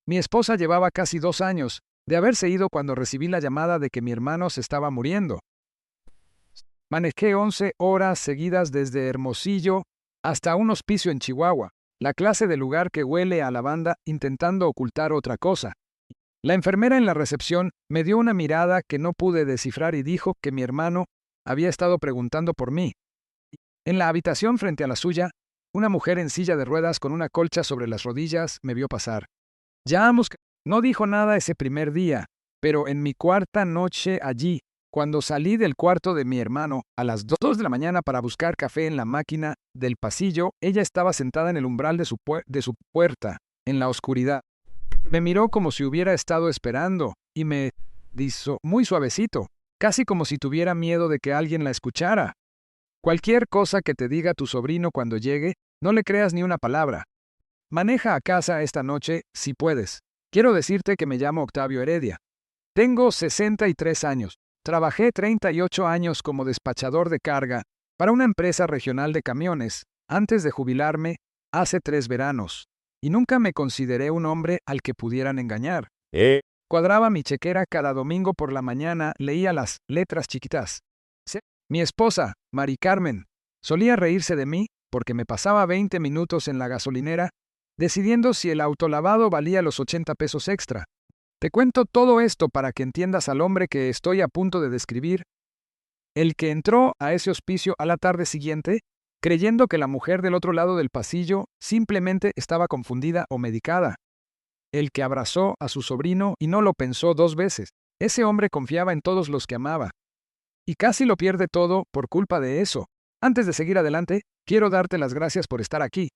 Mi esposa llevaba casi 2 años de haberse ido cuando recibí la llamada de que mi hermano se estaba muriendo. Manejé 11 horas seguidas desde Hermosillo hasta un hospicio en Chihuahua, la clase de lugar que huele a lavanda intentando ocultar otra cosa. La enfermera en la recepción me dio una mirada que no pude descifrar y dijo que mi hermano había estado preguntando por mí. En la habitación frente a la suya, una mujer en silla de ruedas con una colcha sobre las rodillas me vio pasar. No dijo nada ese primer día, pero en mi cuarta noche allí, cuando salí del cuarto de mi hermano a las 2 de la mañana para buscar café en la máquina del pasillo, ella estaba sentada en el umbral de su puerta, en la oscuridad. Me miró como si hubiera estado esperando y me dijo muy suavecito, casi como si tuviera miedo de que alguien la escuchara. Cualquier cosa que te diga tu sobrino cuando llegue, no le creas ni una palabra. Maneja a casa esta noche si puedes. Quiero decirte que me llamo Octavio Heredia. Tengo 63 años. Trabajé 38 años como despachador de carga para una empresa regional de camiones antes de jubilarme hace 3 veranos. Y nunca me consideré un hombre al que pudieran engañar. Cuadraba mi chequera cada domingo por la mañana, leía las letras chiquitas. Mi esposa, Mari Carmen, solía reírse de mí porque me pasaba 20 minutos en la gasolinera decidiendo si el autolavado valía los 80 pesos extra. Te cuento todo esto para que entiendas al hombre que estoy a punto de describir, el que entró a ese hospicio a la tarde siguiente, creyendo que la mujer del otro lado del pasillo simplemente estaba confundida o medicada. El que abrazó a su sobrino y no lo pensó 2 veces. Ese hombre confiaba en todos los que amaba. Y casi lo pierde todo por culpa de eso. Antes de seguir adelante, quiero darte las gracias por estar aquí.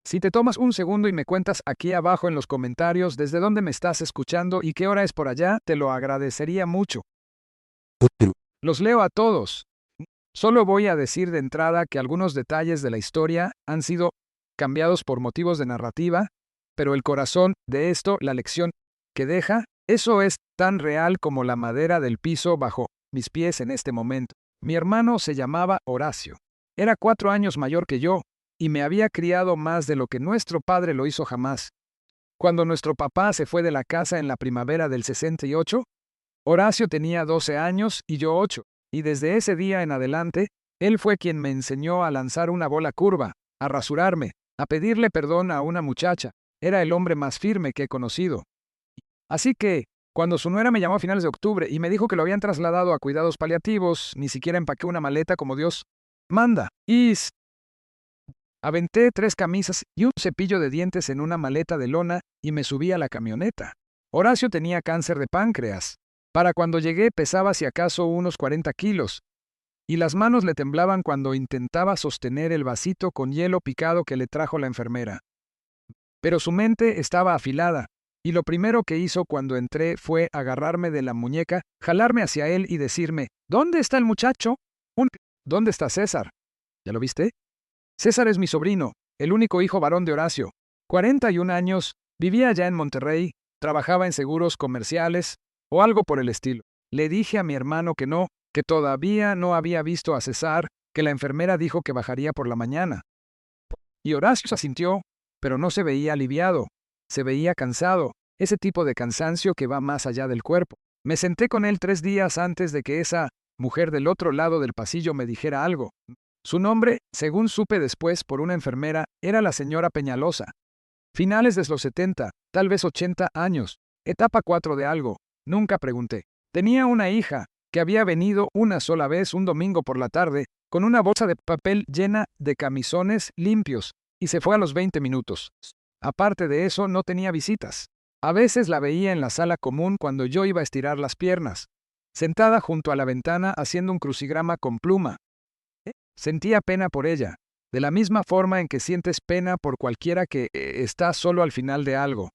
Si te tomas un segundo y me cuentas aquí abajo en los comentarios desde dónde me estás escuchando y qué hora es por allá, te lo agradecería mucho. Los leo a todos. Solo voy a decir de entrada que algunos detalles de la historia han sido cambiados por motivos de narrativa, pero el corazón de esto, la lección que deja, eso es tan real como la madera del piso bajo mis pies en este momento. Mi hermano se llamaba Horacio. Era 4 años mayor que yo, y me había criado más de lo que nuestro padre lo hizo jamás. Cuando nuestro papá se fue de la casa en la primavera del 68, Horacio tenía 12 años y yo 8, y desde ese día en adelante, él fue quien me enseñó a lanzar una bola curva, a rasurarme, a pedirle perdón a una muchacha. Era el hombre más firme que he conocido. Así que, cuando su nuera me llamó a finales de octubre y me dijo que lo habían trasladado a cuidados paliativos, ni siquiera empaqué una maleta como Dios manda. Aventé 3 camisas y un cepillo de dientes en una maleta de lona y me subí a la camioneta. Horacio tenía cáncer de páncreas. Para cuando llegué pesaba si acaso unos 40 kilos, y las manos le temblaban cuando intentaba sostener el vasito con hielo picado que le trajo la enfermera. Pero su mente estaba afilada, y lo primero que hizo cuando entré fue agarrarme de la muñeca, jalarme hacia él y decirme, ¿dónde está el muchacho? ¿Dónde está César? ¿Ya lo viste? César es mi sobrino, el único hijo varón de Horacio. 41 años, vivía allá en Monterrey, trabajaba en seguros comerciales o algo por el estilo. Le dije a mi hermano que no, que todavía no había visto a César, que la enfermera dijo que bajaría por la mañana. Y Horacio se asintió, pero no se veía aliviado, se veía cansado, ese tipo de cansancio que va más allá del cuerpo. Me senté con él 3 días antes de que esa mujer del otro lado del pasillo me dijera algo. Su nombre, según supe después por una enfermera, era la señora Peñalosa. Finales de los 70, tal vez 80 años. Etapa 4 de algo. Nunca pregunté. Tenía una hija, que había venido una sola vez un domingo por la tarde, con una bolsa de papel llena de camisones limpios, y se fue a los 20 minutos. Aparte de eso, no tenía visitas. A veces la veía en la sala común cuando yo iba a estirar las piernas, sentada junto a la ventana haciendo un crucigrama con pluma. Sentía pena por ella, de la misma forma en que sientes pena por cualquiera que está solo al final de algo.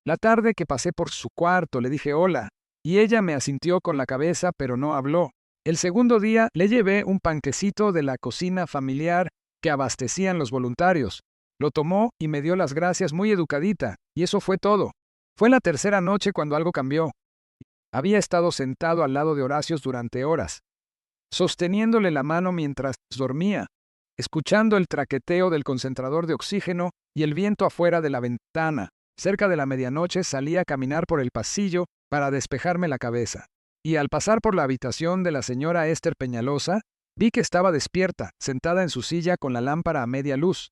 La tarde que pasé por su cuarto le dije hola, y ella me asintió con la cabeza pero no habló. El segundo día le llevé un panquecito de la cocina familiar que abastecían los voluntarios. Lo tomó y me dio las gracias muy educadita, y eso fue todo. Fue la tercera noche cuando algo cambió. Había estado sentado al lado de Horacio durante horas, sosteniéndole la mano mientras dormía, escuchando el traqueteo del concentrador de oxígeno y el viento afuera de la ventana. Cerca de la medianoche salí a caminar por el pasillo para despejarme la cabeza. Y al pasar por la habitación de la señora Esther Peñalosa, vi que estaba despierta, sentada en su silla con la lámpara a media luz.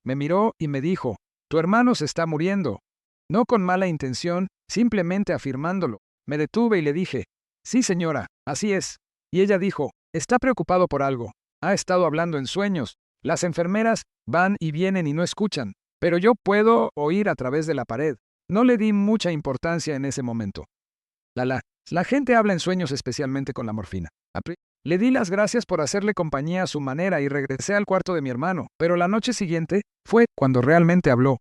Me miró y me dijo, «Tu hermano se está muriendo». No con mala intención, simplemente afirmándolo. Me detuve y le dije, «Sí, señora, así es». Y ella dijo, «Está preocupado por algo. Ha estado hablando en sueños. Las enfermeras van y vienen y no escuchan, pero yo puedo oír a través de la pared». No le di mucha importancia en ese momento. La gente habla en sueños, especialmente con la morfina. Le di las gracias por hacerle compañía a su manera y regresé al cuarto de mi hermano, pero la noche siguiente fue cuando realmente habló.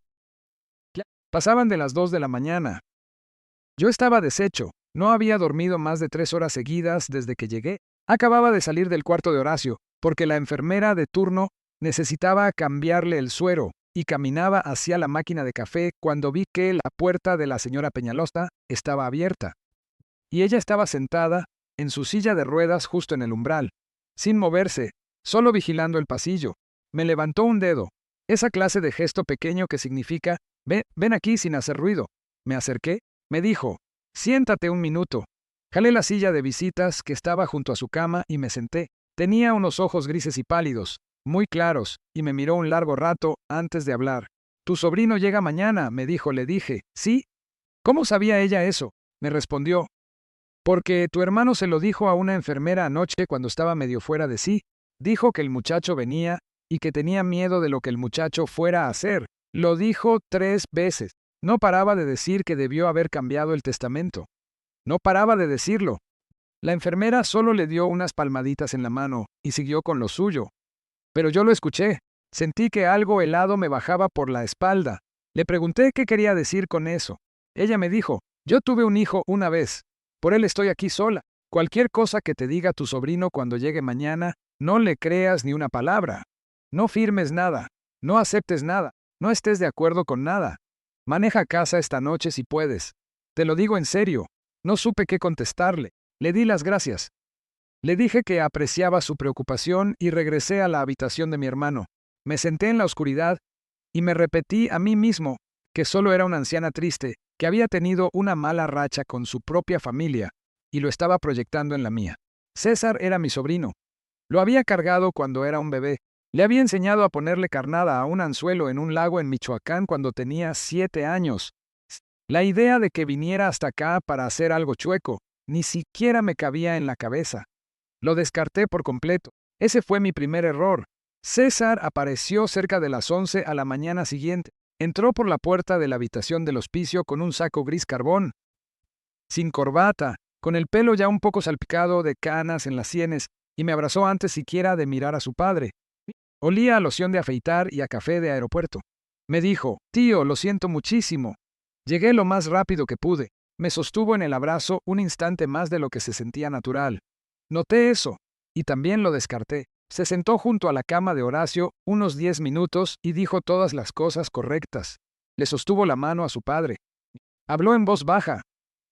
Pasaban de las 2 de la mañana. Yo estaba deshecho. No había dormido más de 3 horas seguidas desde que llegué. Acababa de salir del cuarto de Horacio, porque la enfermera de turno necesitaba cambiarle el suero, y caminaba hacia la máquina de café cuando vi que la puerta de la señora Peñalosa estaba abierta. Y ella estaba sentada en su silla de ruedas justo en el umbral, sin moverse, solo vigilando el pasillo. Me levantó un dedo, esa clase de gesto pequeño que significa, ven aquí sin hacer ruido. Me acerqué, me dijo, siéntate un minuto. Jalé la silla de visitas que estaba junto a su cama y me senté. Tenía unos ojos grises y pálidos, muy claros, y me miró un largo rato antes de hablar. Tu sobrino llega mañana, me dijo. Le dije, ¿sí? ¿Cómo sabía ella eso? Me respondió, porque tu hermano se lo dijo a una enfermera anoche cuando estaba medio fuera de sí. Dijo que el muchacho venía y que tenía miedo de lo que el muchacho fuera a hacer. Lo dijo 3 veces. No paraba de decir que debió haber cambiado el testamento. No paraba de decirlo. La enfermera solo le dio unas palmaditas en la mano y siguió con lo suyo. Pero yo lo escuché. Sentí que algo helado me bajaba por la espalda. Le pregunté qué quería decir con eso. Ella me dijo, yo tuve un hijo una vez. Por él estoy aquí sola. Cualquier cosa que te diga tu sobrino cuando llegue mañana, no le creas ni una palabra. No firmes nada. No aceptes nada. No estés de acuerdo con nada. Maneja a casa esta noche si puedes. Te lo digo en serio. No supe qué contestarle. Le di las gracias. Le dije que apreciaba su preocupación y regresé a la habitación de mi hermano. Me senté en la oscuridad y me repetí a mí mismo que solo era una anciana triste, que había tenido una mala racha con su propia familia y lo estaba proyectando en la mía. César era mi sobrino. Lo había cargado cuando era un bebé. Le había enseñado a ponerle carnada a un anzuelo en un lago en Michoacán cuando tenía 7 años. La idea de que viniera hasta acá para hacer algo chueco ni siquiera me cabía en la cabeza. Lo descarté por completo. Ese fue mi primer error. César apareció cerca de las 11 a la mañana siguiente. Entró por la puerta de la habitación del hospicio con un saco gris carbón, sin corbata, con el pelo ya un poco salpicado de canas en las sienes, y me abrazó antes siquiera de mirar a su padre. Olía a loción de afeitar y a café de aeropuerto. Me dijo, tío, lo siento muchísimo. Llegué lo más rápido que pude. Me sostuvo en el abrazo un instante más de lo que se sentía natural. Noté eso, y también lo descarté. Se sentó junto a la cama de Horacio unos 10 minutos y dijo todas las cosas correctas. Le sostuvo la mano a su padre. Habló en voz baja.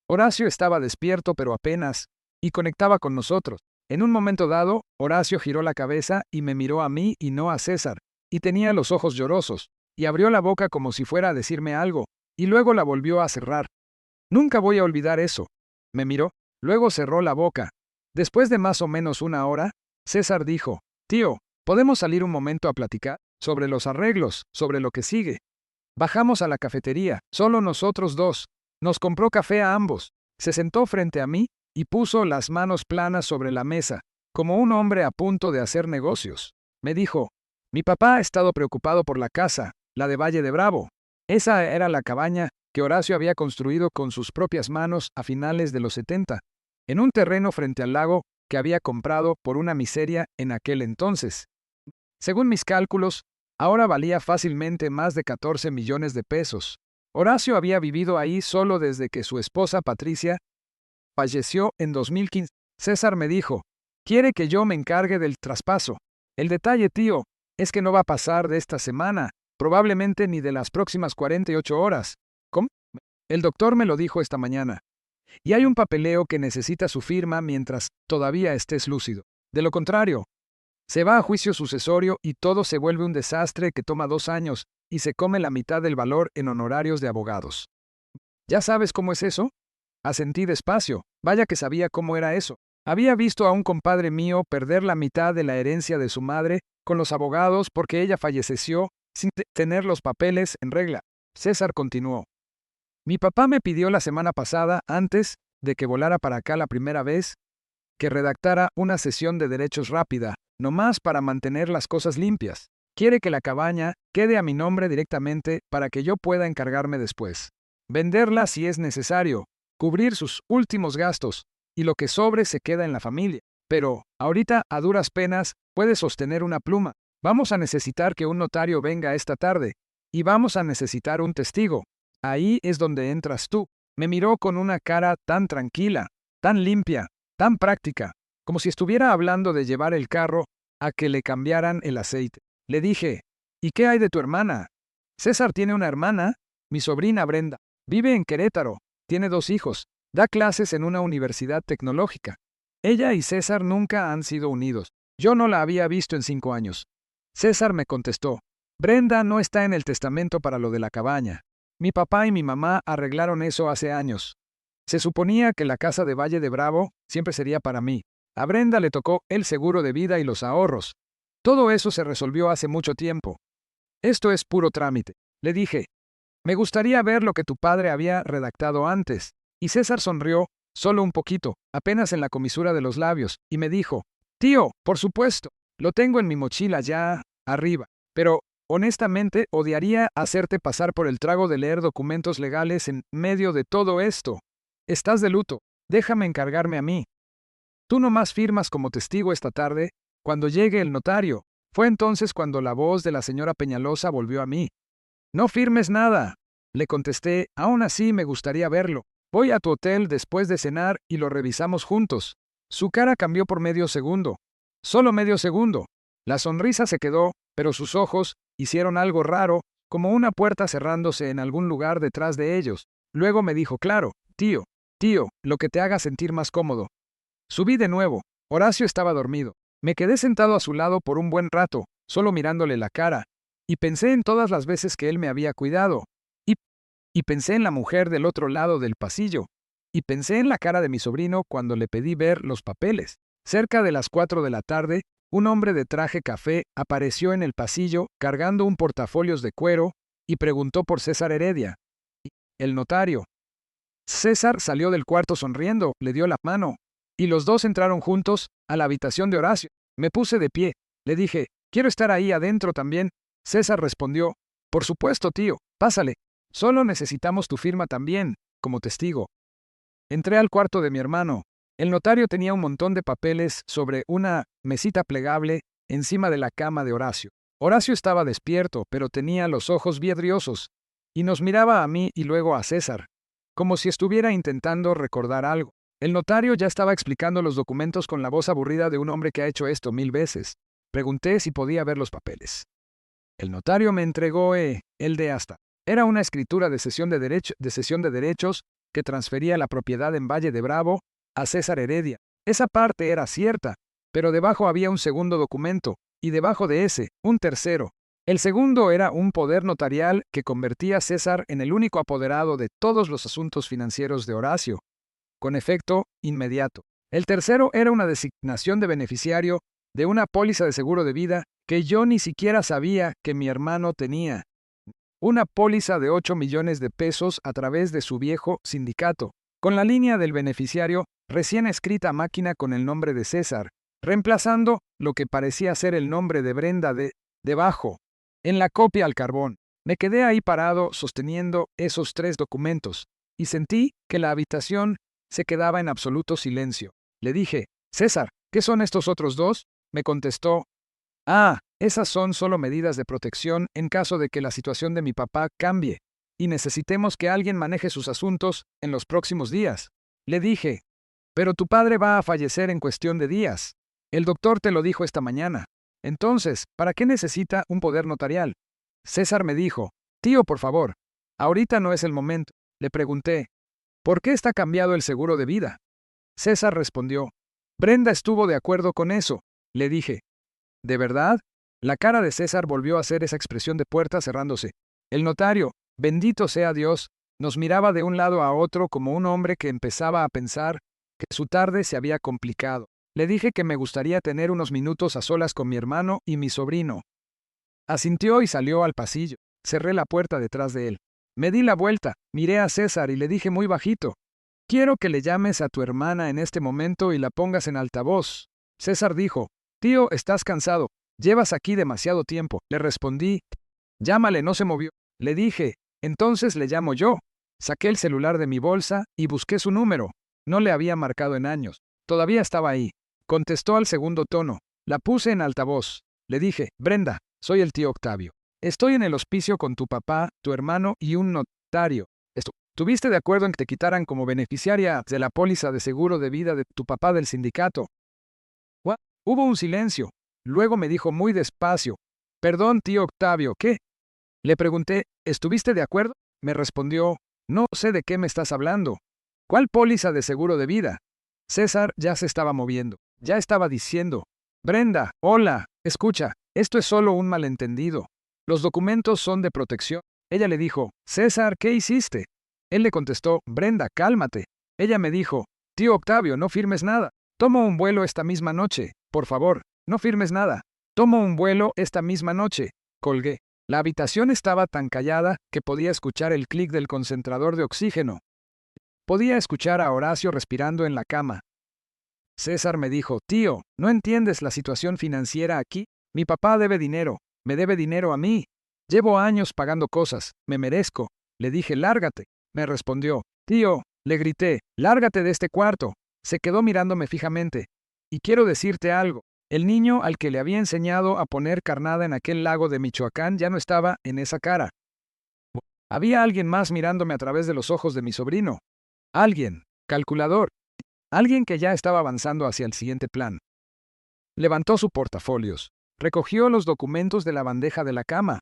Horacio estaba despierto pero apenas, y conectaba con nosotros. En un momento dado, Horacio giró la cabeza y me miró a mí y no a César, y tenía los ojos llorosos, y abrió la boca como si fuera a decirme algo, y luego la volvió a cerrar. Nunca voy a olvidar eso. Me miró, luego cerró la boca. Después de más o menos 1 hora, César dijo, tío, ¿podemos salir un momento a platicar? Sobre los arreglos, sobre lo que sigue. Bajamos a la cafetería, solo nosotros 2. Nos compró café a ambos. Se sentó frente a mí y puso las manos planas sobre la mesa, como un hombre a punto de hacer negocios. Me dijo, mi papá ha estado preocupado por la casa, la de Valle de Bravo. Esa era la cabaña que Horacio había construido con sus propias manos a finales de los 70, en un terreno frente al lago que había comprado por una miseria en aquel entonces. Según mis cálculos, ahora valía fácilmente más de 14 millones de pesos. Horacio había vivido ahí solo desde que su esposa Patricia falleció en 2015. César me dijo, quiere que yo me encargue del traspaso. El detalle, tío, es que no va a pasar de esta semana, probablemente ni de las próximas 48 horas. ¿Cómo? El doctor me lo dijo esta mañana. Y hay un papeleo que necesita su firma mientras todavía estés lúcido. De lo contrario, se va a juicio sucesorio y todo se vuelve un desastre que toma 2 años, y se come la mitad del valor en honorarios de abogados. ¿Ya sabes cómo es eso? Asentí despacio. Vaya que sabía cómo era eso. Había visto a un compadre mío perder la mitad de la herencia de su madre con los abogados porque ella falleció sin tener los papeles en regla. César continuó. Mi papá me pidió la semana pasada, antes de que volara para acá la primera vez, que redactara una sesión de derechos rápida, nomás para mantener las cosas limpias. Quiere que la cabaña quede a mi nombre directamente para que yo pueda encargarme después. Venderla si es necesario, cubrir sus últimos gastos, y lo que sobre se queda en la familia. Pero, ahorita, a duras penas, puede sostener una pluma. Vamos a necesitar que un notario venga esta tarde, y vamos a necesitar un testigo. Ahí es donde entras tú. Me miró con una cara tan tranquila, tan limpia, tan práctica, como si estuviera hablando de llevar el carro a que le cambiaran el aceite. Le dije, ¿y qué hay de tu hermana? César tiene una hermana, mi sobrina Brenda. Vive en Querétaro, tiene 2 hijos, da clases en una universidad tecnológica. Ella y César nunca han sido unidos. Yo no la había visto en 5 años. César me contestó, Brenda no está en el testamento para lo de la cabaña. Mi papá y mi mamá arreglaron eso hace años. Se suponía que la casa de Valle de Bravo siempre sería para mí. A Brenda le tocó el seguro de vida y los ahorros. Todo eso se resolvió hace mucho tiempo. Esto es puro trámite. Le dije, me gustaría ver lo que tu padre había redactado antes. Y César sonrió, solo un poquito, apenas en la comisura de los labios, y me dijo, tío, por supuesto, lo tengo en mi mochila ya arriba. Pero, honestamente, odiaría hacerte pasar por el trago de leer documentos legales en medio de todo esto. Estás de luto, déjame encargarme a mí. Tú nomás firmas como testigo esta tarde, cuando llegue el notario. Fue entonces cuando la voz de la señora Peñalosa volvió a mí. No firmes nada, le contesté, aún así me gustaría verlo. Voy a tu hotel después de cenar y lo revisamos juntos. Su cara cambió por medio segundo. Solo medio segundo. La sonrisa se quedó, pero sus ojos hicieron algo raro, como una puerta cerrándose en algún lugar detrás de ellos. Luego me dijo claro, tío, lo que te haga sentir más cómodo. Subí de nuevo. Horacio estaba dormido. Me quedé sentado a su lado por un buen rato, solo mirándole la cara, y pensé en todas las veces que él me había cuidado. Y pensé en la mujer del otro lado del pasillo. Y pensé en la cara de mi sobrino cuando le pedí ver los papeles. Cerca de las 4 de la tarde, un hombre de traje café apareció en el pasillo cargando un portafolios de cuero y preguntó por César Heredia. El notario. César salió del cuarto sonriendo, le dio la mano, y los dos entraron juntos a la habitación de Horacio. Me puse de pie. Le dije, quiero estar ahí adentro también. César respondió, por supuesto, tío, pásale. Solo necesitamos tu firma también, como testigo. Entré al cuarto de mi hermano. El notario tenía un montón de papeles sobre una mesita plegable encima de la cama de Horacio. Horacio estaba despierto, pero tenía los ojos vidriosos, y nos miraba a mí y luego a César, como si estuviera intentando recordar algo. El notario ya estaba explicando los documentos con la voz aburrida de un hombre que ha hecho esto 1000 veces. Pregunté si podía ver los papeles. El notario me entregó el de hasta. Era una escritura de cesión de derechos que transfería la propiedad en Valle de Bravo a César Heredia. Esa parte era cierta, pero debajo había un segundo documento, y debajo de ese, un tercero. El segundo era un poder notarial que convertía a César en el único apoderado de todos los asuntos financieros de Horacio, con efecto inmediato. El tercero era una designación de beneficiario de una póliza de seguro de vida que yo ni siquiera sabía que mi hermano tenía. Una póliza de 8 millones de pesos a través de su viejo sindicato, con la línea del beneficiario recién escrita a máquina con el nombre de César, reemplazando lo que parecía ser el nombre de Brenda debajo, en la copia al carbón. Me quedé ahí parado sosteniendo esos 3 documentos, y sentí que la habitación se quedaba en absoluto silencio. Le dije, César, ¿qué son estos otros 2? Me contestó, esas son solo medidas de protección en caso de que la situación de mi papá cambie y necesitemos que alguien maneje sus asuntos en los próximos días. Le dije, pero tu padre va a fallecer en cuestión de días. El doctor te lo dijo esta mañana. Entonces, ¿para qué necesita un poder notarial? César me dijo, tío, por favor, ahorita no es el momento. Le pregunté, ¿por qué está cambiado el seguro de vida? César respondió, Brenda estuvo de acuerdo con eso. Le dije, ¿de verdad? La cara de César volvió a hacer esa expresión de puerta cerrándose. El notario, bendito sea Dios, nos miraba de un lado a otro como un hombre que empezaba a pensar que su tarde se había complicado. Le dije que me gustaría tener unos minutos a solas con mi hermano y mi sobrino. Asintió y salió al pasillo. Cerré la puerta detrás de él. Me di la vuelta, miré a César y le dije muy bajito: «Quiero que le llames a tu hermana en este momento y la pongas en altavoz». César dijo: «Tío, estás cansado. Llevas aquí demasiado tiempo». Le respondí: «Llámale». No se movió. Le dije: «Entonces le llamo yo». Saqué el celular de mi bolsa y busqué su número. No le había marcado en años. Todavía estaba ahí. Contestó al segundo tono. La puse en altavoz. Le dije: «Brenda, soy el tío Octavio. Estoy en el hospicio con tu papá, tu hermano y un notario. ¿Estuviste de acuerdo en que te quitaran como beneficiaria de la póliza de seguro de vida de tu papá del sindicato?» Hubo un silencio. Luego me dijo muy despacio: «Perdón, tío Octavio, ¿qué?». Le pregunté: «¿Estuviste de acuerdo?». Me respondió: «No sé de qué me estás hablando». «¿Cuál póliza de seguro de vida?». César ya se estaba moviendo. Ya estaba diciendo: «Brenda, hola, escucha, esto es solo un malentendido. Los documentos son de protección». Ella le dijo: «César, ¿qué hiciste?». Él le contestó: «Brenda, cálmate». Ella me dijo: «Tío Octavio, no firmes nada. Tomo un vuelo esta misma noche. Por favor, no firmes nada. Tomo un vuelo esta misma noche». Colgué. La habitación estaba tan callada que podía escuchar el clic del concentrador de oxígeno. Podía escuchar a Horacio respirando en la cama. César me dijo: «Tío, ¿no entiendes la situación financiera aquí? Mi papá debe dinero, me debe dinero a mí. Llevo años pagando cosas, me merezco». Le dije: «Lárgate». Me respondió: «Tío», le grité, «lárgate de este cuarto». Se quedó mirándome fijamente. «Y quiero decirte algo. El niño al que le había enseñado a poner carnada en aquel lago de Michoacán ya no estaba en esa cara. Había alguien más mirándome a través de los ojos de mi sobrino. Alguien, calculador. Alguien que ya estaba avanzando hacia el siguiente plan». Levantó su portafolios. Recogió los documentos de la bandeja de la cama.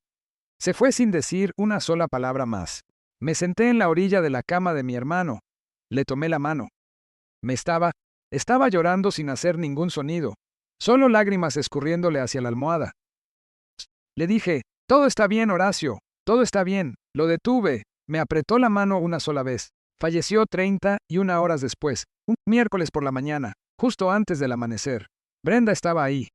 Se fue sin decir una sola palabra más. Me senté en la orilla de la cama de mi hermano. Le tomé la mano. Estaba llorando sin hacer ningún sonido, solo lágrimas escurriéndole hacia la almohada. Le dije: «Todo está bien, Horacio, todo está bien». Lo detuve. Me apretó la mano una sola vez. Falleció 31 horas después, un miércoles por la mañana, justo antes del amanecer. Brenda estaba ahí.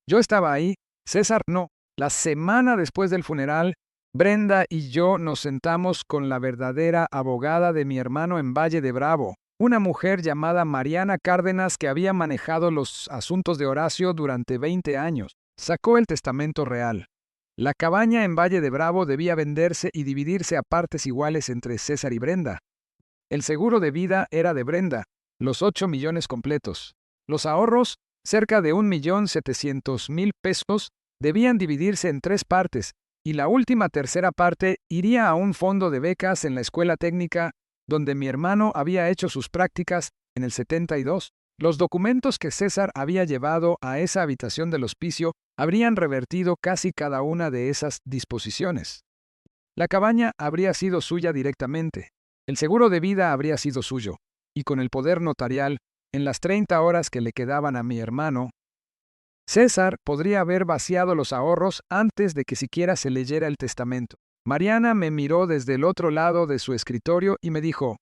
Yo estaba ahí. César no. La semana después del funeral, Brenda y yo nos sentamos con la verdadera abogada de mi hermano en Valle de Bravo, una mujer llamada Mariana Cárdenas que había manejado los asuntos de Horacio durante 20 años. Sacó el testamento real. La cabaña en Valle de Bravo debía venderse y dividirse a partes iguales entre César y Brenda. El seguro de vida era de Brenda, los 8 millones completos. Los ahorros, cerca de 1.700.000 pesos, debían dividirse en 3 partes, y la última tercera parte iría a un fondo de becas en la escuela técnica donde mi hermano había hecho sus prácticas en el 72. Los documentos que César había llevado a esa habitación del hospicio habrían revertido casi cada una de esas disposiciones. La cabaña habría sido suya directamente. El seguro de vida habría sido suyo. Y con el poder notarial, en las 30 horas que le quedaban a mi hermano, César podría haber vaciado los ahorros antes de que siquiera se leyera el testamento. Mariana me miró desde el otro lado de su escritorio y me dijo: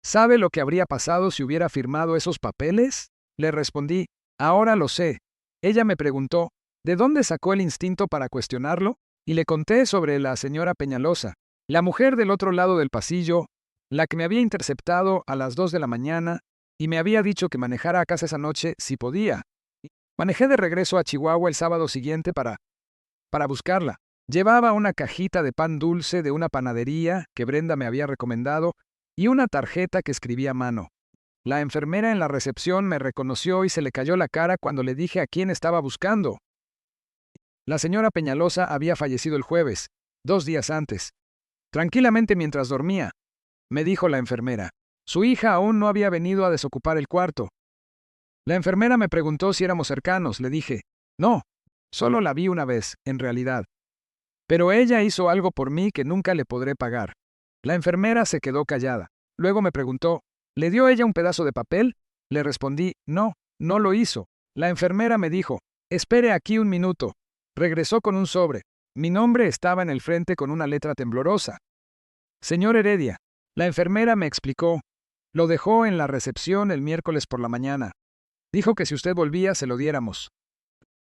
«¿Sabe lo que habría pasado si hubiera firmado esos papeles?». Le respondí: «Ahora lo sé». Ella me preguntó: «¿De dónde sacó el instinto para cuestionarlo?». Y le conté sobre la señora Peñalosa, la mujer del otro lado del pasillo, la que me había interceptado a las 2 de la mañana y me había dicho que manejara a casa esa noche si podía. Manejé de regreso a Chihuahua el sábado siguiente para buscarla. Llevaba una cajita de pan dulce de una panadería que Brenda me había recomendado y una tarjeta que escribía a mano. La enfermera en la recepción me reconoció y se le cayó la cara cuando le dije a quién estaba buscando. La señora Peñalosa había fallecido el jueves, 2 días antes. Tranquilamente mientras dormía, me dijo la enfermera. Su hija aún no había venido a desocupar el cuarto. La enfermera me preguntó si éramos cercanos. Le dije: «No, solo la vi una vez, en realidad. Pero ella hizo algo por mí que nunca le podré pagar». La enfermera se quedó callada. Luego me preguntó: «¿Le dio ella un pedazo de papel?». Le respondí: «No, no lo hizo». La enfermera me dijo: «Espere aquí un minuto». Regresó con un sobre. Mi nombre estaba en el frente con una letra temblorosa. Señor Heredia, la enfermera me explicó. Lo dejó en la recepción el miércoles por la mañana. Dijo que si usted volvía se lo diéramos.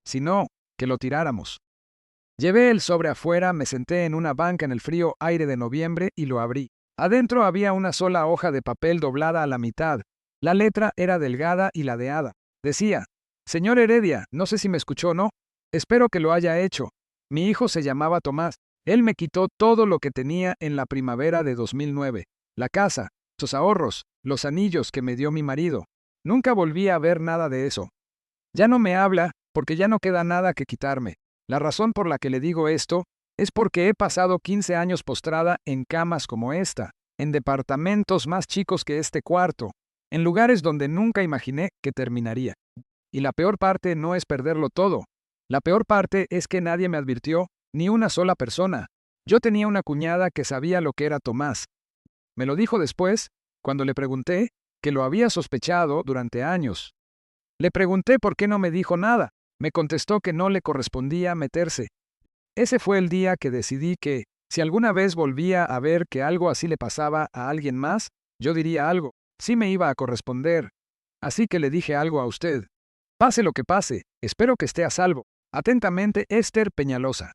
Si no, que lo tiráramos. Llevé el sobre afuera, me senté en una banca en el frío aire de noviembre y lo abrí. Adentro había una sola hoja de papel doblada a la mitad. La letra era delgada y ladeada. Decía: Señor Heredia, no sé si me escuchó o no. Espero que lo haya hecho. Mi hijo se llamaba Tomás. Él me quitó todo lo que tenía en la primavera de 2009. La casa, sus ahorros, los anillos que me dio mi marido. Nunca volví a ver nada de eso. Ya no me habla porque ya no queda nada que quitarme. La razón por la que le digo esto es porque he pasado 15 años postrada en camas como esta, en departamentos más chicos que este cuarto, en lugares donde nunca imaginé que terminaría. Y la peor parte no es perderlo todo. La peor parte es que nadie me advirtió, ni una sola persona. Yo tenía una cuñada que sabía lo que era Tomás. Me lo dijo después, cuando le pregunté, que lo había sospechado durante años. Le pregunté por qué no me dijo nada. Me contestó que no le correspondía meterse. Ese fue el día que decidí que, si alguna vez volvía a ver que algo así le pasaba a alguien más, yo diría algo. Sí me iba a corresponder. Así que le dije algo a usted. Pase lo que pase, espero que esté a salvo. Atentamente, Esther Peñalosa.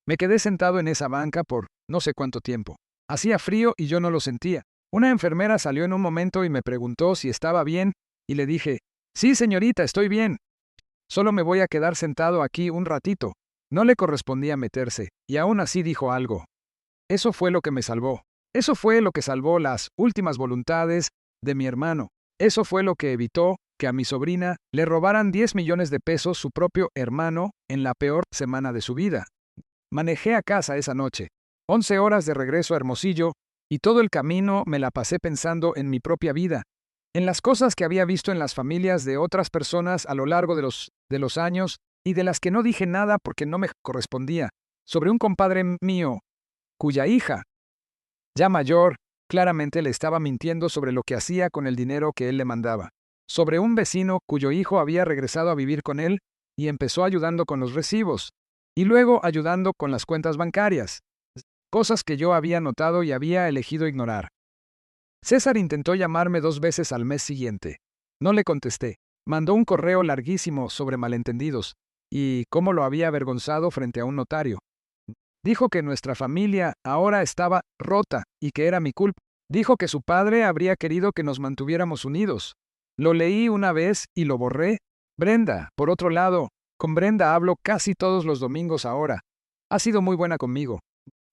Me quedé sentado en esa banca por no sé cuánto tiempo. Hacía frío y yo no lo sentía. Una enfermera salió en un momento y me preguntó si estaba bien, y le dije: Sí, señorita, estoy bien. Solo me voy a quedar sentado aquí un ratito. No le correspondía meterse, y aún así dijo algo. Eso fue lo que me salvó. Eso fue lo que salvó las últimas voluntades de mi hermano. Eso fue lo que evitó que a mi sobrina le robaran 10 millones de pesos su propio hermano en la peor semana de su vida. Manejé a casa esa noche. 11 horas de regreso a Hermosillo, y todo el camino me la pasé pensando en mi propia vida, en las cosas que había visto en las familias de otras personas a lo largo de los años y de las que no dije nada porque no me correspondía, sobre un compadre mío, cuya hija, ya mayor, claramente le estaba mintiendo sobre lo que hacía con el dinero que él le mandaba, sobre un vecino cuyo hijo había regresado a vivir con él y empezó ayudando con los recibos, y luego ayudando con las cuentas bancarias, cosas que yo había notado y había elegido ignorar. César intentó llamarme 2 veces al mes siguiente. No le contesté. Mandó un correo larguísimo sobre malentendidos y cómo lo había avergonzado frente a un notario. Dijo que nuestra familia ahora estaba rota y que era mi culpa. Dijo que su padre habría querido que nos mantuviéramos unidos. Lo leí una vez y lo borré. Brenda, por otro lado, con Brenda hablo casi todos los domingos ahora. Ha sido muy buena conmigo.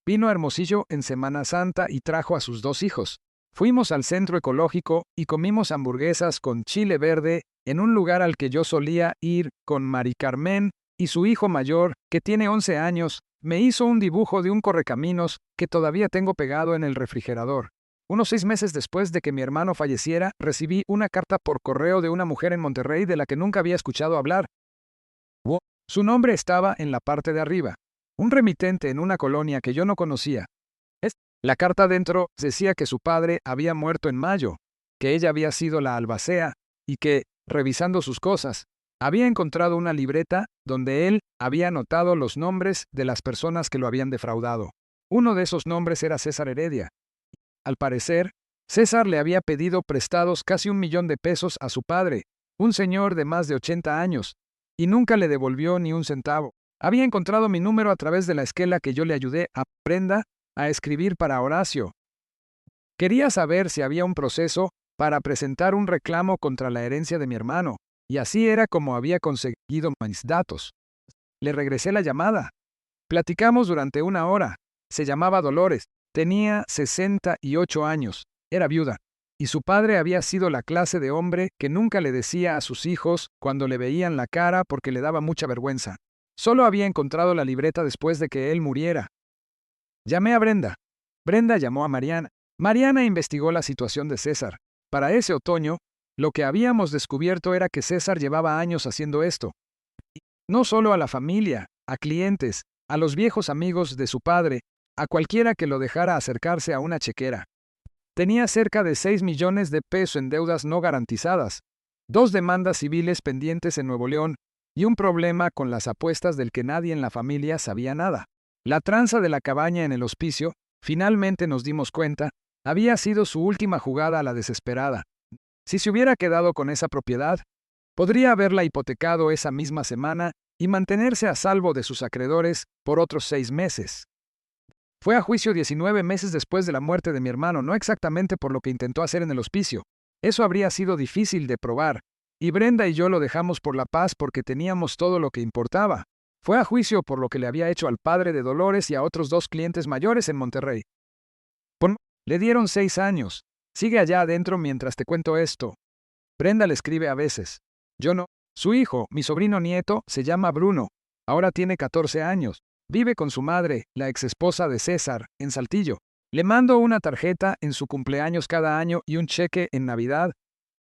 Vino a Hermosillo en Semana Santa y trajo a sus 2 hijos. Fuimos al centro ecológico y comimos hamburguesas con chile verde en un lugar al que yo solía ir con Mari Carmen, y su hijo mayor, que tiene 11 años, me hizo un dibujo de un correcaminos que todavía tengo pegado en el refrigerador. Unos 6 meses después de que mi hermano falleciera, recibí una carta por correo de una mujer en Monterrey de la que nunca había escuchado hablar. Su nombre estaba en la parte de arriba. Un remitente en una colonia que yo no conocía. La carta dentro decía que su padre había muerto en mayo, que ella había sido la albacea y que, revisando sus cosas, había encontrado una libreta donde él había anotado los nombres de las personas que lo habían defraudado. Uno de esos nombres era César Heredia. Al parecer, César le había pedido prestados casi 1 millón de pesos a su padre, un señor de más de 80 años, y nunca le devolvió ni un centavo. Había encontrado mi número a través de la esquela que yo le ayudé a Brenda a escribir para Horacio. Quería saber si había un proceso para presentar un reclamo contra la herencia de mi hermano, y así era como había conseguido mis datos. Le regresé la llamada. Platicamos durante 1 hora. Se llamaba Dolores, tenía 68 años, era viuda, y su padre había sido la clase de hombre que nunca le decía a sus hijos cuando le veían la cara porque le daba mucha vergüenza. Solo había encontrado la libreta después de que él muriera. Llamé a Brenda. Brenda llamó a Mariana. Mariana investigó la situación de César. Para ese otoño, lo que habíamos descubierto era que César llevaba años haciendo esto. No solo a la familia, a clientes, a los viejos amigos de su padre, a cualquiera que lo dejara acercarse a una chequera. Tenía cerca de 6 millones de pesos en deudas no garantizadas, 2 demandas civiles pendientes en Nuevo León y un problema con las apuestas del que nadie en la familia sabía nada. La tranza de la cabaña en el hospicio, finalmente nos dimos cuenta, había sido su última jugada a la desesperada. Si se hubiera quedado con esa propiedad, podría haberla hipotecado esa misma semana y mantenerse a salvo de sus acreedores por otros 6 meses. Fue a juicio 19 meses después de la muerte de mi hermano, no exactamente por lo que intentó hacer en el hospicio. Eso habría sido difícil de probar, y Brenda y yo lo dejamos por la paz porque teníamos todo lo que importaba. Fue a juicio por lo que le había hecho al padre de Dolores y a otros 2 clientes mayores en Monterrey. Le dieron 6 años. Sigue allá adentro mientras te cuento esto. Brenda le escribe a veces. Yo no. Su hijo, mi sobrino nieto, se llama Bruno. Ahora tiene 14 años. Vive con su madre, la exesposa de César, en Saltillo. Le mando una tarjeta en su cumpleaños cada año y un cheque en Navidad.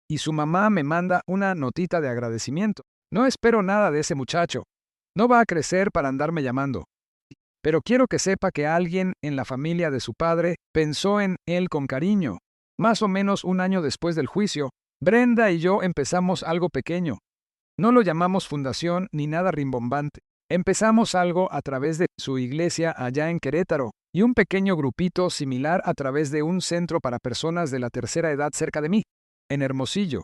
Y su mamá me manda una notita de agradecimiento. No espero nada de ese muchacho. No va a crecer para andarme llamando. Pero quiero que sepa que alguien en la familia de su padre pensó en él con cariño. Más o menos un año después del juicio, Brenda y yo empezamos algo pequeño. No lo llamamos fundación ni nada rimbombante. Empezamos algo a través de su iglesia allá en Querétaro y un pequeño grupito similar a través de un centro para personas de la tercera edad cerca de mí, en Hermosillo.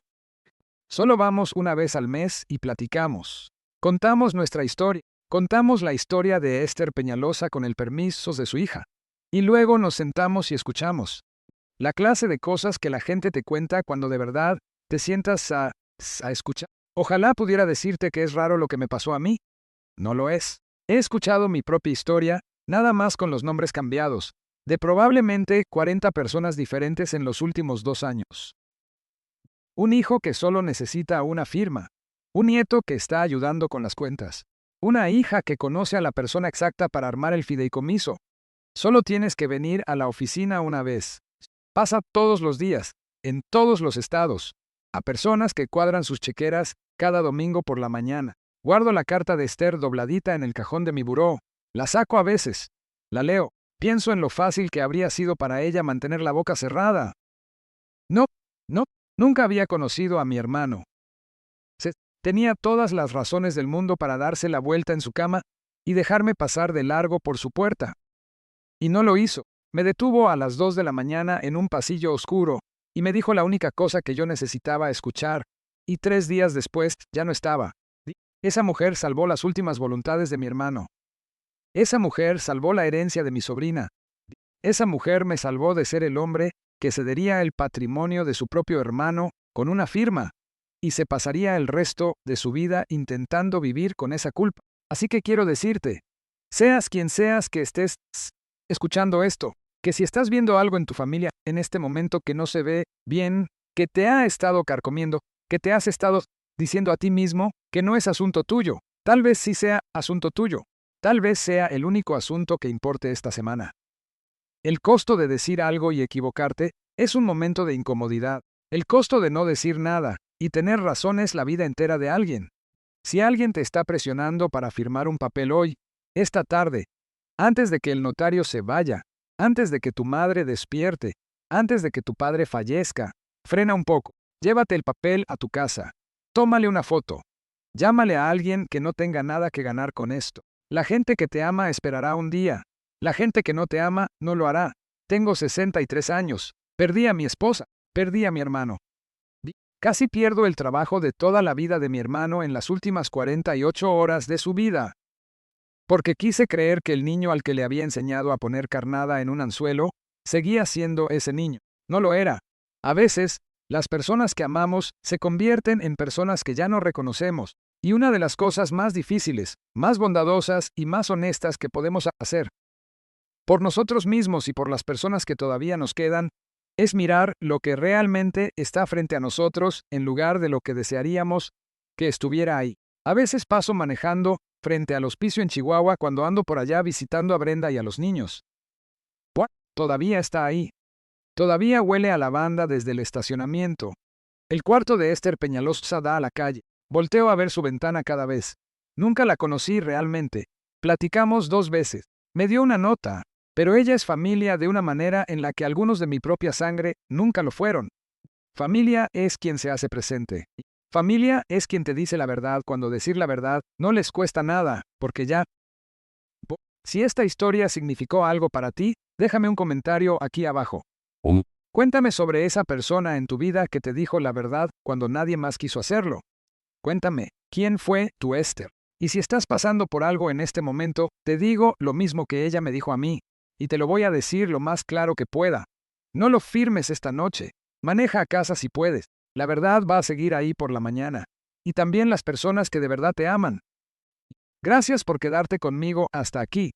Solo vamos una vez al mes y platicamos. Contamos nuestra historia. Contamos la historia de Esther Peñalosa con el permiso de su hija. Y luego nos sentamos y escuchamos. La clase de cosas que la gente te cuenta cuando de verdad te sientas a escuchar. Ojalá pudiera decirte que es raro lo que me pasó a mí. No lo es. He escuchado mi propia historia, nada más con los nombres cambiados, de probablemente 40 personas diferentes en los últimos 2 años. Un hijo que solo necesita una firma. Un nieto que está ayudando con las cuentas. Una hija que conoce a la persona exacta para armar el fideicomiso. Solo tienes que venir a la oficina una vez. Pasa todos los días, en todos los estados. A personas que cuadran sus chequeras cada domingo por la mañana. Guardo la carta de Esther dobladita en el cajón de mi buró. La saco a veces. La leo. Pienso en lo fácil que habría sido para ella mantener la boca cerrada. No, nunca había conocido a mi hermano. Tenía todas las razones del mundo para darse la vuelta en su cama y dejarme pasar de largo por su puerta. Y no lo hizo. Me detuvo a las 2 de la mañana en un pasillo oscuro y me dijo la única cosa que yo necesitaba escuchar, y 3 días después ya no estaba. Esa mujer salvó las últimas voluntades de mi hermano. Esa mujer salvó la herencia de mi sobrina. Esa mujer me salvó de ser el hombre que cedería el patrimonio de su propio hermano con una firma y se pasaría el resto de su vida intentando vivir con esa culpa. Así que quiero decirte, seas quien seas que estés escuchando esto, que si estás viendo algo en tu familia en este momento que no se ve bien, que te ha estado carcomiendo, que te has estado diciendo a ti mismo que no es asunto tuyo, tal vez sí sea asunto tuyo, tal vez sea el único asunto que importe esta semana. El costo de decir algo y equivocarte es un momento de incomodidad. El costo de no decir nada y tener razón es la vida entera de alguien. Si alguien te está presionando para firmar un papel hoy, esta tarde, antes de que el notario se vaya, antes de que tu madre despierte, antes de que tu padre fallezca, frena un poco, llévate el papel a tu casa, tómale una foto, llámale a alguien que no tenga nada que ganar con esto. La gente que te ama esperará un día. La gente que no te ama no lo hará. Tengo 63 años. Perdí a mi esposa. Perdí a mi hermano. Casi pierdo el trabajo de toda la vida de mi hermano en las últimas 48 horas de su vida. Porque quise creer que el niño al que le había enseñado a poner carnada en un anzuelo seguía siendo ese niño. No lo era. A veces, las personas que amamos se convierten en personas que ya no reconocemos, y una de las cosas más difíciles, más bondadosas y más honestas que podemos hacer por nosotros mismos y por las personas que todavía nos quedan, es mirar lo que realmente está frente a nosotros en lugar de lo que desearíamos que estuviera ahí. A veces paso manejando frente al hospicio en Chihuahua cuando ando por allá visitando a Brenda y a los niños. Todavía está ahí. Todavía huele a lavanda desde el estacionamiento. El cuarto de Esther Peñalosa da a la calle. Volteo a ver su ventana cada vez. Nunca la conocí realmente. Platicamos 2 veces. Me dio una nota, pero ella es familia de una manera en la que algunos de mi propia sangre nunca lo fueron. Familia es quien se hace presente. Familia es quien te dice la verdad cuando decir la verdad no les cuesta nada, porque ya. Si esta historia significó algo para ti, déjame un comentario aquí abajo. Cuéntame sobre esa persona en tu vida que te dijo la verdad cuando nadie más quiso hacerlo. Cuéntame, ¿quién fue tu Esther? Y si estás pasando por algo en este momento, te digo lo mismo que ella me dijo a mí, y te lo voy a decir lo más claro que pueda. No lo firmes esta noche. Maneja a casa si puedes. La verdad va a seguir ahí por la mañana. Y también las personas que de verdad te aman. Gracias por quedarte conmigo hasta aquí.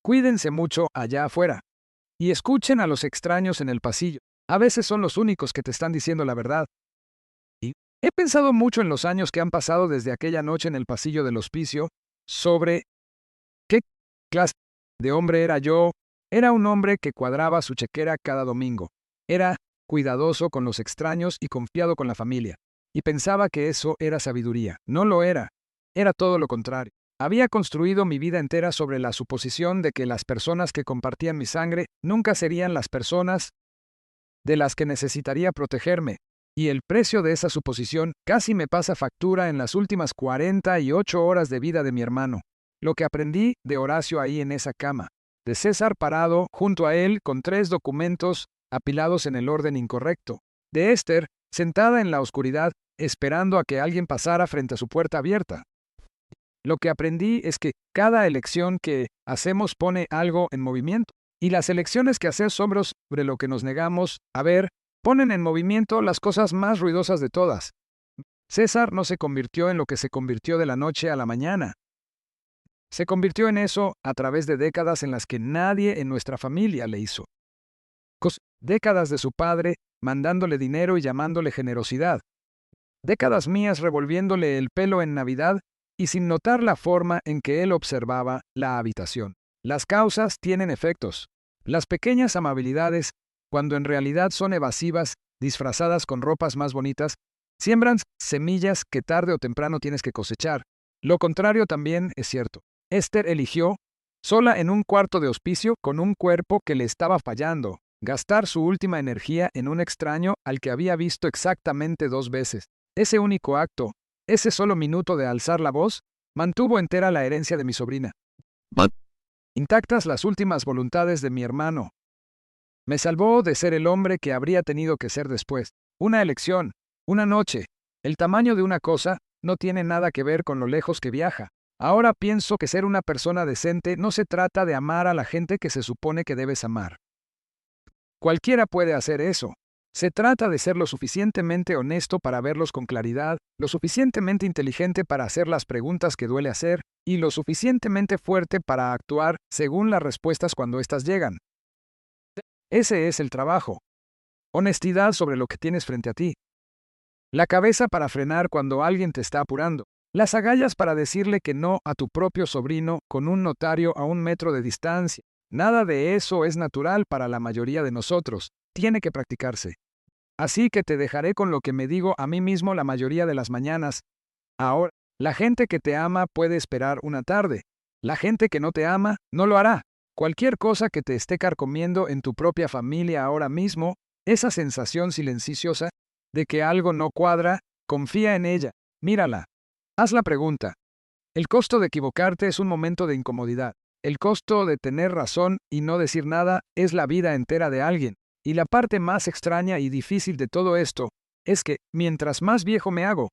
Cuídense mucho allá afuera. Y escuchen a los extraños en el pasillo. A veces son los únicos que te están diciendo la verdad. Y he pensado mucho en los años que han pasado desde aquella noche en el pasillo del hospicio sobre qué clase de hombre era yo. Era un hombre que cuadraba su chequera cada domingo. Era cuidadoso con los extraños y confiado con la familia. Y pensaba que eso era sabiduría. No lo era. Era todo lo contrario. Había construido mi vida entera sobre la suposición de que las personas que compartían mi sangre nunca serían las personas de las que necesitaría protegerme. Y el precio de esa suposición casi me pasa factura en las últimas 48 horas de vida de mi hermano. Lo que aprendí de Horacio ahí en esa cama, de César parado junto a él con 3 documentos apilados en el orden incorrecto, de Esther sentada en la oscuridad esperando a que alguien pasara frente a su puerta abierta. Lo que aprendí es que cada elección que hacemos pone algo en movimiento, y las elecciones que hacemos sobre lo que nos negamos a ver ponen en movimiento las cosas más ruidosas de todas. César no se convirtió en lo que se convirtió de la noche a la mañana. Se convirtió en eso a través de décadas en las que nadie en nuestra familia le hizo. Décadas de su padre mandándole dinero y llamándole generosidad. Décadas mías revolviéndole el pelo en Navidad y sin notar la forma en que él observaba la habitación. Las causas tienen efectos. Las pequeñas amabilidades, cuando en realidad son evasivas, disfrazadas con ropas más bonitas, siembran semillas que tarde o temprano tienes que cosechar. Lo contrario también es cierto. Esther eligió, sola en un cuarto de hospicio con un cuerpo que le estaba fallando, gastar su última energía en un extraño al que había visto exactamente 2 veces. Ese único acto, ese solo minuto de alzar la voz, mantuvo entera la herencia de mi sobrina. Intactas las últimas voluntades de mi hermano. Me salvó de ser el hombre que habría tenido que ser después. Una elección, una noche. El tamaño de una cosa no tiene nada que ver con lo lejos que viaja. Ahora pienso que ser una persona decente no se trata de amar a la gente que se supone que debes amar. Cualquiera puede hacer eso. Se trata de ser lo suficientemente honesto para verlos con claridad, lo suficientemente inteligente para hacer las preguntas que duele hacer, y lo suficientemente fuerte para actuar según las respuestas cuando éstas llegan. Ese es el trabajo. Honestidad sobre lo que tienes frente a ti. La cabeza para frenar cuando alguien te está apurando. Las agallas para decirle que no a tu propio sobrino con un notario a 1 metro de distancia. Nada de eso es natural para la mayoría de nosotros. Tiene que practicarse. Así que te dejaré con lo que me digo a mí mismo la mayoría de las mañanas. Ahora, la gente que te ama puede esperar una tarde. La gente que no te ama no lo hará. Cualquier cosa que te esté carcomiendo en tu propia familia ahora mismo, esa sensación silenciosa de que algo no cuadra, confía en ella, mírala. Haz la pregunta. El costo de equivocarte es un momento de incomodidad. El costo de tener razón y no decir nada es la vida entera de alguien. Y la parte más extraña y difícil de todo esto es que, mientras más viejo me hago,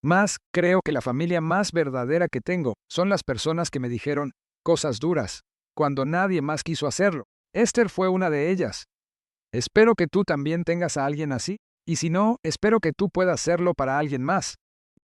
más creo que la familia más verdadera que tengo son las personas que me dijeron cosas duras, cuando nadie más quiso hacerlo. Esther fue una de ellas. Espero que tú también tengas a alguien así, y si no, espero que tú puedas serlo para alguien más.